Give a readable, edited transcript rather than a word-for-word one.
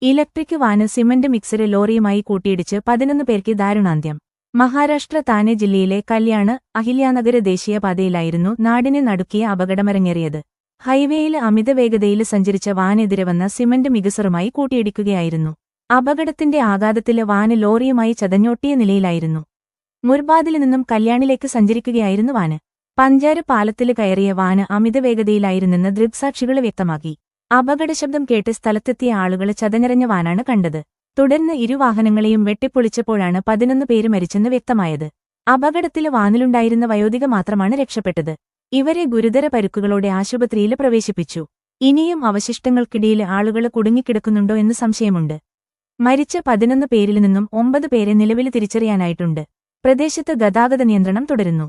Electric van cement mixer ലോറിയുമായി കൂട്ടിയിടിച്ച് 11 പേർക്ക് ദാരുണാന്ത്യം. മഹാരാഷ്ട്ര താനെ ജില്ലയിലെ കല്യാണ് അഹില്യാനഗര് ദേശീയപാതയിലായിരുന്നു നാടിനെ നടുക്കിയ അപകടമരങ്ങേറിയത്. ഹൈവേയിൽ അമിതവേഗതയിൽ സഞ്ചരിച്ച വാനെതിരെ വന്ന സിമന്റ് മിക്സറുമായി കൂട്ടിയിടിക്കുകയായിരുന്നു. അപകടത്തിന്റെ ആഘാതത്തില് വാന് ലോറിയുമായി ചതഞ്ഞൊട്ടിയ നിലയിലായിരുന്നു. മുർബാദില് നിന്നും കല്യാണിലേക്ക് സഞ്ചരിക്കുകയായിരുന്നു വാന്. പഞ്ചാര പാലത്തില് കയറിയ വാന് അമിതവേഗതയിലായിരുന്നെന്ന് ദൃക്സാക്ഷികള് വ്യക്തമാക്കി. അപകടശബ്ദം കേട്ട് സ്ഥലത്തെത്തിയ ആളുകള് ചതഞ്ഞരഞ്ഞ വാനാണ് കണ്ടത്. തുടർന്ന് ഇരുവാഹനങ്ങളെയും വെട്ടിപ്പൊളിച്ചപ്പോഴാണ് 11 പേര് മരിച്ചെന്ന് വ്യക്തമായത്. അപകടത്തില് വാനിലുണ്ടായിരുന്ന വയോധിക മാത്രമാണ് രക്ഷപ്പെട്ടത്. ഇവരെ ഗുരുതര പരുക്കുകളോടെ ആശുപത്രിയില് പ്രവേശിപ്പിച്ചു. ഇനിയും അവശിഷ്ടങ്ങൾക്കിടയില് ആളുകള് കുടുങ്ങിക്കിടക്കുന്നുണ്ടോ എന്ന് സംശയമുണ്ട്. മരിച്ച 11 പേരിൽ നിന്നും 9 പേരെ നിലവില് തിരിച്ചറിയാനായിട്ടുണ്ട്. പ്രദേശത്ത് ഗതാഗത നിയന്ത്രണം തുടരുന്നു.